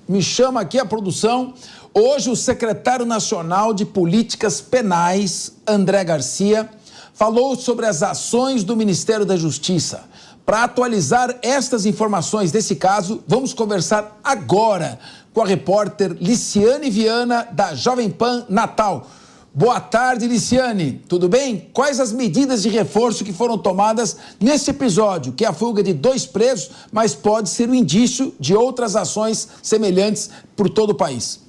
Me chama aqui a produção. Hoje o secretário nacional de Políticas Penais, André Garcia, falou sobre as ações do Ministério da Justiça. Para atualizar estas informações desse caso, vamos conversar agora com a repórter Liciane Viana, da Jovem Pan Natal. Boa tarde, Liciane. Tudo bem? Quais as medidas de reforço que foram tomadas nesse episódio, que é a fuga de 2 presos, mas pode ser um indício de outras ações semelhantes por todo o país?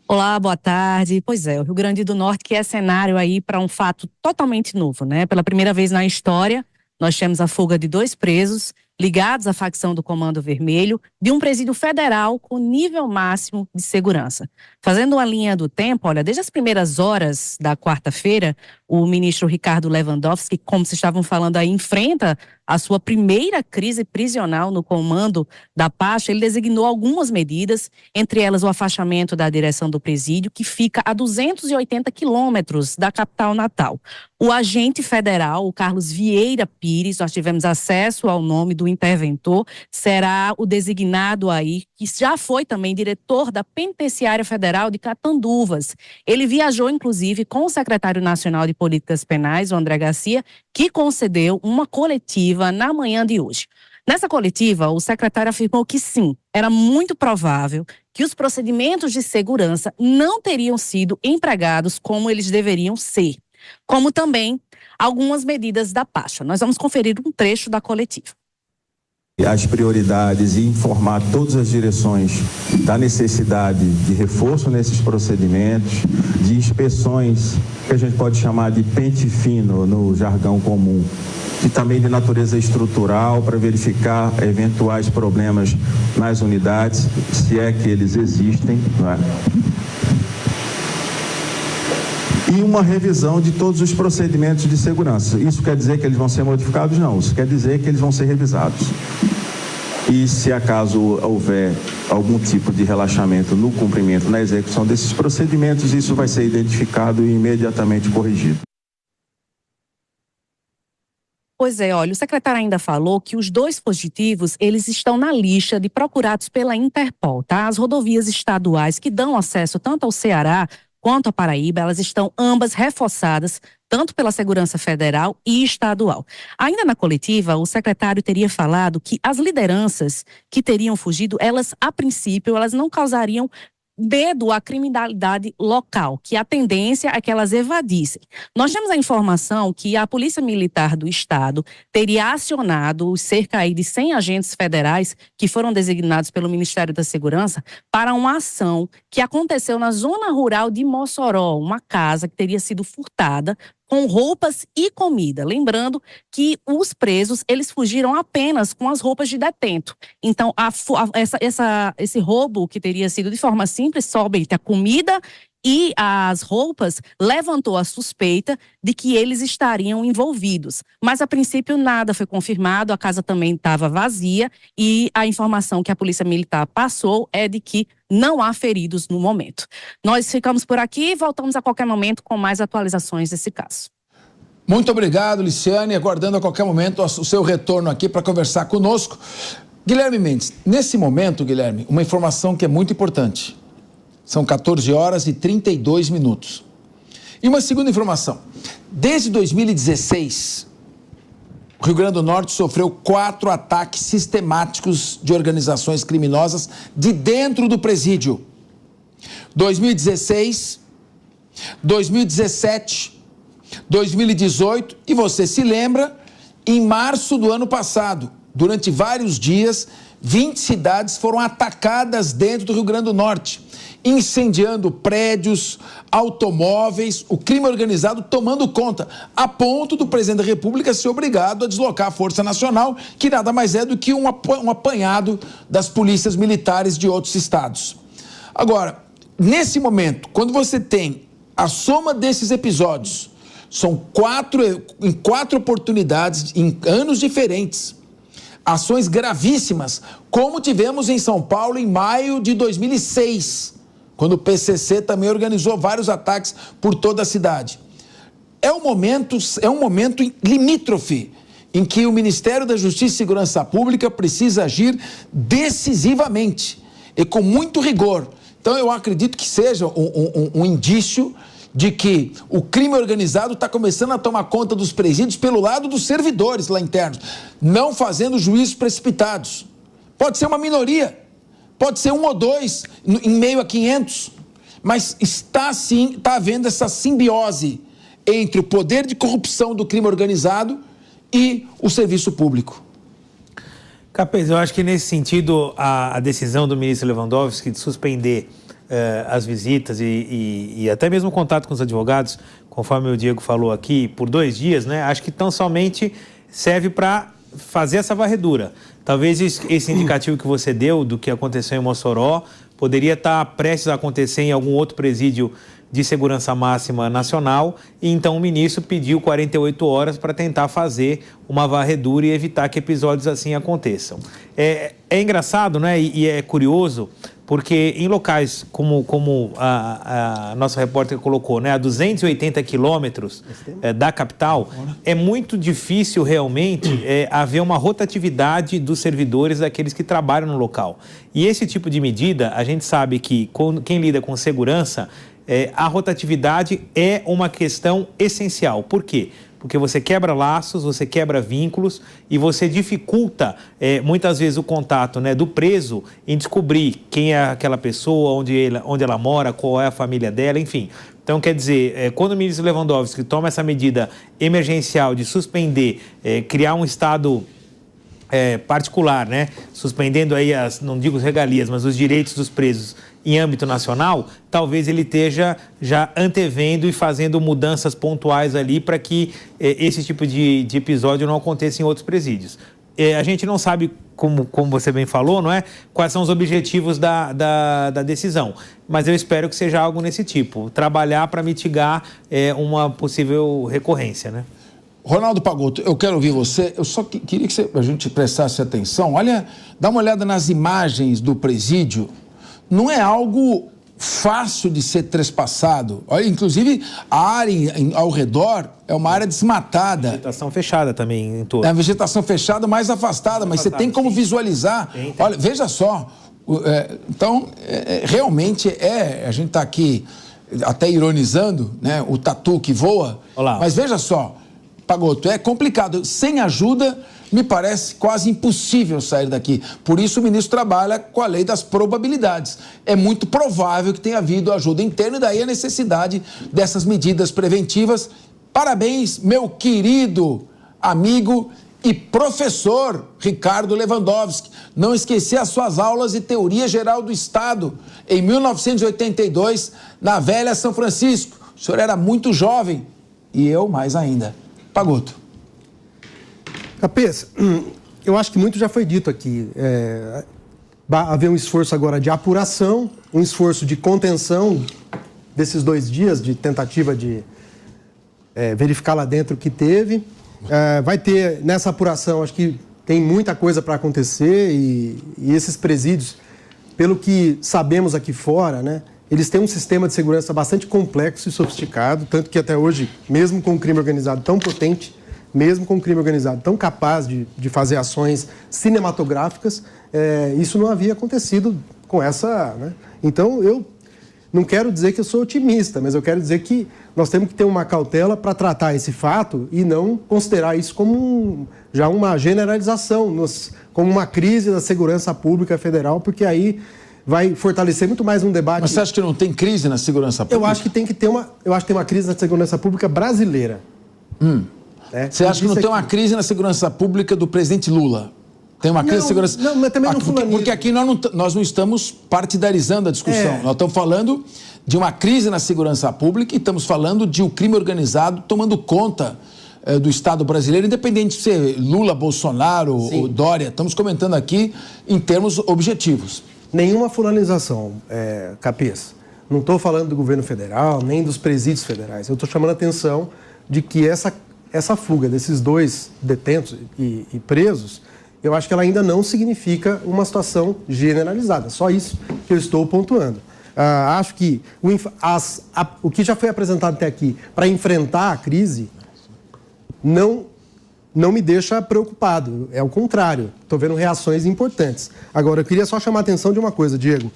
Olá, boa tarde. Pois é, o Rio Grande do Norte que é cenário aí para um fato totalmente novo, né? Pela primeira vez na história, nós temos a fuga de 2 presos ligados à facção do Comando Vermelho de um presídio federal com nível máximo de segurança. Fazendo uma linha do tempo, olha, desde as primeiras horas da quarta-feira, o ministro Ricardo Lewandowski, como vocês estavam falando aí, enfrenta a sua primeira crise prisional no comando da pasta. Ele designou algumas medidas, entre elas o afastamento da direção do presídio, que fica a 280 quilômetros da capital natal. O agente federal, o Carlos Vieira Pires, nós tivemos acesso ao nome do interventor, será o designado aí, que já foi também diretor da Penitenciária Federal de Catanduvas. Ele viajou, inclusive, com o secretário nacional de Políticas Penais, o André Garcia, que concedeu uma coletiva na manhã de hoje. Nessa coletiva, o secretário afirmou que sim, era muito provável que os procedimentos de segurança não teriam sido empregados como eles deveriam ser, como também algumas medidas da pasta. Nós vamos conferir um trecho da coletiva. As prioridades e informar todas as direções da necessidade de reforço nesses procedimentos, de inspeções que a gente pode chamar de pente fino no jargão comum, e também de natureza estrutural para verificar eventuais problemas nas unidades, se é que eles existem, não é? E uma revisão de todos os procedimentos de segurança. Isso quer dizer que eles vão ser modificados? Não, isso quer dizer que eles vão ser revisados. E se acaso houver algum tipo de relaxamento no cumprimento, na execução desses procedimentos, isso vai ser identificado e imediatamente corrigido. Pois é, olha, o secretário ainda falou que os 2 fugitivos, eles estão na lista de procurados pela Interpol, tá? As rodovias estaduais que dão acesso tanto ao Ceará quanto à Paraíba, elas estão ambas reforçadas, tanto pela segurança federal e estadual. Ainda na coletiva, o secretário teria falado que as lideranças que teriam fugido, elas, a princípio, elas não causariam medo à criminalidade local, que a tendência é que elas evadissem. Nós temos a informação que a Polícia Militar do Estado teria acionado os cerca aí de 100 agentes federais que foram designados pelo Ministério da Segurança para uma ação que aconteceu na zona rural de Mossoró, uma casa que teria sido furtada com roupas e comida. Lembrando que os presos, eles fugiram apenas com as roupas de detento. Então, esse roubo, que teria sido de forma simples, somente a comida e as roupas, levantou a suspeita de que eles estariam envolvidos. Mas, a princípio, nada foi confirmado, a casa também estava vazia e a informação que a Polícia Militar passou é de que não há feridos no momento. Nós ficamos por aqui e voltamos a qualquer momento com mais atualizações desse caso. Muito obrigado, Liciane, aguardando a qualquer momento o seu retorno aqui para conversar conosco. Guilherme Mendes, nesse momento, Guilherme, uma informação que é muito importante. São 14 horas e 32 minutos. E uma segunda informação. Desde 2016, o Rio Grande do Norte sofreu 4 ataques sistemáticos de organizações criminosas de dentro do presídio. 2016, 2017, 2018 e você se lembra, em março do ano passado, durante vários dias, 20 cidades foram atacadas dentro do Rio Grande do Norte, incendiando prédios, automóveis, o crime organizado tomando conta, a ponto do presidente da República ser obrigado a deslocar a Força Nacional, que nada mais é do que um apanhado das polícias militares de outros estados. Agora, nesse momento, quando você tem a soma desses episódios, são 4 oportunidades, em anos diferentes, ações gravíssimas, como tivemos em São Paulo em maio de 2006, quando o PCC também organizou vários ataques por toda a cidade. É um momento limítrofe em que o Ministério da Justiça e Segurança Pública precisa agir decisivamente e com muito rigor. Então, eu acredito que seja um indício de que o crime organizado está começando a tomar conta dos presídios pelo lado dos servidores lá internos, não fazendo juízos precipitados. Pode ser uma minoria, pode ser 1 ou 2 em meio a 500, mas está havendo essa simbiose entre o poder de corrupção do crime organizado e o serviço público. Capês, eu acho que nesse sentido a decisão do ministro Lewandowski de suspender as visitas e até mesmo o contato com os advogados, conforme o Diego falou aqui, por 2 dias, né? Acho que tão somente serve para fazer essa varredura. Talvez esse indicativo que você deu do que aconteceu em Mossoró poderia estar prestes a acontecer em algum outro presídio de segurança máxima nacional, e então o ministro pediu 48 horas para tentar fazer uma varredura e evitar que episódios assim aconteçam. É engraçado, né? E é curioso, porque em locais como a nossa repórter colocou, né, a 280 quilômetros da capital, é muito difícil realmente haver uma rotatividade dos servidores daqueles que trabalham no local. E esse tipo de medida, a gente sabe que quem lida com segurança, a rotatividade é uma questão essencial. Por quê? Porque você quebra laços, você quebra vínculos e você dificulta muitas vezes o contato, né, do preso em descobrir quem é aquela pessoa, onde ela mora, qual é a família dela, enfim. Então, quer dizer, quando o ministro Lewandowski toma essa medida emergencial de suspender, criar um estado particular, né, suspendendo aí não digo as regalias, mas os direitos dos presos em âmbito nacional, talvez ele esteja já antevendo e fazendo mudanças pontuais ali para que esse tipo de episódio não aconteça em outros presídios. A gente não sabe, como você bem falou, não é? Quais são os objetivos da decisão, mas eu espero que seja algo nesse tipo, trabalhar para mitigar uma possível recorrência, né? Ronaldo Pagotto, eu quero ouvir você. Eu só queria que a gente prestasse atenção. Olha, dá uma olhada nas imagens do presídio. Não é algo fácil de ser trespassado. Olha, inclusive, a área ao redor é uma área desmatada. Vegetação fechada também em torno. É a vegetação fechada, mais afastada, mas você tem como visualizar. Tem. Olha, veja só. Então, realmente a gente está aqui até ironizando, né? O tatu que voa. Olá. Mas veja só, Pagotto, é complicado. Sem ajuda, me parece quase impossível sair daqui. Por isso o ministro trabalha com a lei das probabilidades. É muito provável que tenha havido ajuda interna e daí a necessidade dessas medidas preventivas. Parabéns, meu querido amigo e professor Ricardo Lewandowski. Não esqueci as suas aulas de Teoria Geral do Estado em 1982, na velha São Francisco. O senhor era muito jovem e eu mais ainda. Pagotto. Capês, eu acho que muito já foi dito aqui. Vai haver um esforço agora de apuração, um esforço de contenção desses 2 dias de tentativa de verificar lá dentro o que teve. Vai ter, nessa apuração, acho que tem muita coisa para acontecer e esses presídios, pelo que sabemos aqui fora, né, eles têm um sistema de segurança bastante complexo e sofisticado, tanto que até hoje, mesmo com um crime organizado tão potente, mesmo com um crime organizado tão capaz de fazer ações cinematográficas, isso não havia acontecido com essa, né? Então, eu não quero dizer que eu sou otimista, mas eu quero dizer que nós temos que ter uma cautela para tratar esse fato e não considerar isso como já uma generalização, como uma crise da segurança pública federal, porque aí vai fortalecer muito mais um debate. Mas você acha que não tem crise na segurança pública? Eu acho que tem uma crise na segurança pública brasileira. Você acha que não tem uma crise na segurança pública do presidente Lula? Tem uma crise de segurança... Não, mas também não fulaniza. Porque aqui nós não estamos partidarizando a discussão. Nós estamos falando de uma crise na segurança pública e estamos falando de um crime organizado tomando conta do Estado brasileiro, independente de ser Lula, Bolsonaro ou Dória. Estamos comentando aqui em termos objetivos. Nenhuma fulanização, Capês. Não estou falando do governo federal, nem dos presídios federais. Eu estou chamando a atenção de que essa fuga desses 2 detentos e presos, eu acho que ela ainda não significa uma situação generalizada. Só isso que eu estou pontuando. Acho que o que já foi apresentado até aqui para enfrentar a crise não não me deixa preocupado. É o contrário. Estou vendo reações importantes. Agora, eu queria só chamar a atenção de uma coisa, Diego.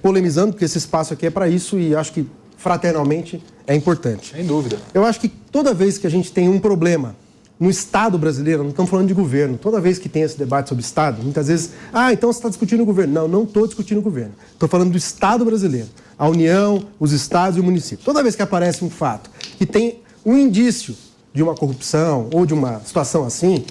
Polemizando, porque esse espaço aqui é para isso e acho que, fraternalmente, é importante. Sem dúvida. Eu acho que toda vez que a gente tem um problema no Estado brasileiro, não estamos falando de governo, toda vez que tem esse debate sobre Estado, muitas vezes, então você está discutindo o governo. Não, não estou discutindo o governo. Estou falando do Estado brasileiro. A União, os estados e o município. Toda vez que aparece um fato que tem um indício de uma corrupção ou de uma situação assim,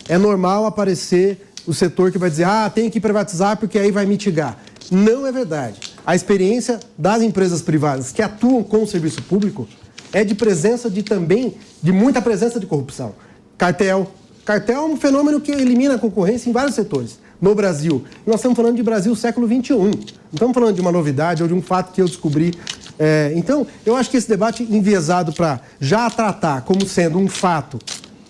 é normal aparecer o setor que vai dizer, tem que privatizar porque aí vai mitigar. Não é verdade. A experiência das empresas privadas que atuam com o serviço público é de presença de muita presença de corrupção. Cartel. Cartel é um fenômeno que elimina a concorrência em vários setores. No Brasil. Nós estamos falando de Brasil século XXI. Não estamos falando de uma novidade ou de um fato que eu descobri. Então, eu acho que esse debate enviesado para já tratar como sendo um fato,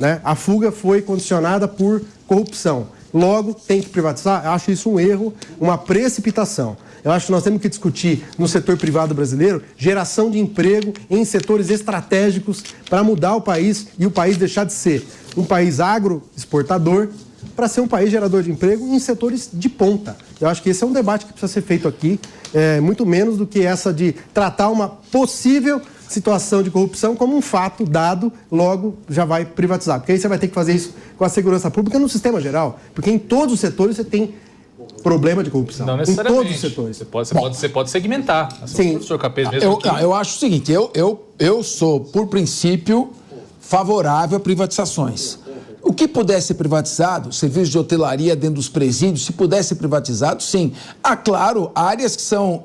né? A fuga foi condicionada por corrupção. Logo, tem que privatizar. Eu acho isso um erro, uma precipitação. Eu acho que nós temos que discutir no setor privado brasileiro geração de emprego em setores estratégicos para mudar o país e o país deixar de ser um país agroexportador para ser um país gerador de emprego em setores de ponta. Eu acho que esse é um debate que precisa ser feito aqui, muito menos do que essa de tratar uma possível situação de corrupção como um fato dado, logo já vai privatizar. Porque aí você vai ter que fazer isso com a segurança pública no sistema geral, porque em todos os setores você tem problema de corrupção. Não necessariamente. Em todos os setores. Você pode segmentar. Sim. O professor Capês mesmo Eu acho o seguinte, eu sou, por princípio, favorável a privatizações. O que pudesse ser privatizado, serviços de hotelaria dentro dos presídios, se pudesse ser privatizado, sim. Há, claro, áreas que são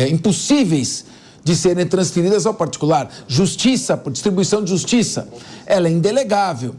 impossíveis de serem transferidas ao particular. Justiça, distribuição de justiça, ela é indelegável.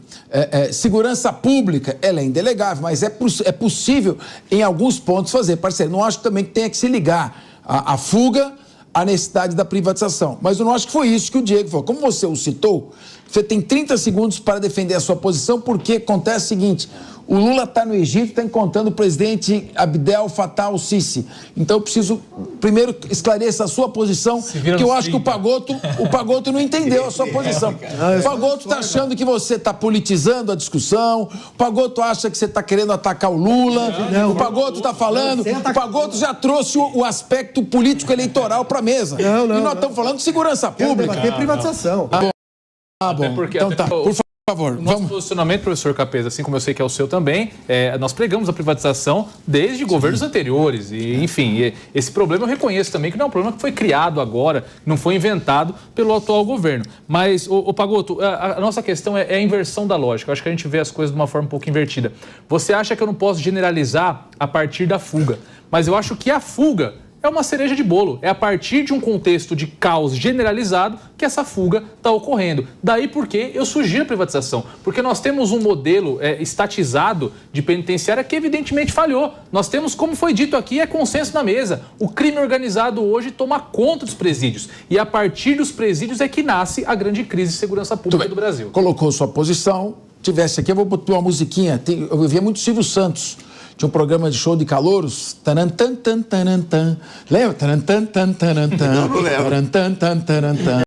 Segurança pública, ela é indelegável, mas é possível, em alguns pontos, fazer. Parceiro, não acho também que tenha que se ligar a fuga à necessidade da privatização. Mas eu não acho que foi isso que o Diego falou. Como você o citou, você tem 30 segundos para defender a sua posição, porque acontece o seguinte: o Lula está no Egito, está encontrando o presidente Abdel Fattah al-Sisi. Então eu preciso primeiro esclarecer a sua posição, porque eu acho que o Pagotto não entendeu a sua posição. O Pagotto está achando que você está politizando a discussão, o Pagotto acha que você está querendo atacar o Lula, o Pagotto está falando, o Pagotto já trouxe o aspecto político-eleitoral para a mesa. E nós estamos falando de segurança pública. Debater privatização. Bom, então tá, por favor, nosso posicionamento, professor Capês, assim como eu sei que é o seu também, nós pregamos a privatização desde governos anteriores. E, enfim, esse problema eu reconheço também que não é um problema que foi criado agora, não foi inventado pelo atual governo. Mas, o Pagotto, a nossa questão é a inversão da lógica. Eu acho que a gente vê as coisas de uma forma um pouco invertida. Você acha que eu não posso generalizar a partir da fuga, mas eu acho que a fuga é uma cereja de bolo. É a partir de um contexto de caos generalizado que essa fuga está ocorrendo. Daí porque eu sugiro a privatização. Porque nós temos um modelo estatizado de penitenciária que evidentemente falhou. Nós temos, como foi dito aqui, consenso na mesa. O crime organizado hoje toma conta dos presídios. E a partir dos presídios é que nasce a grande crise de segurança pública do Brasil. Colocou sua posição. Tivesse aqui, eu vou botar uma musiquinha. Eu via muito Silvio Santos. Tinha um programa de show de calouros. Tarantan, tarantan. Lembra? Tarantan, tarantan. Não lembro. Tarantan, tarantan.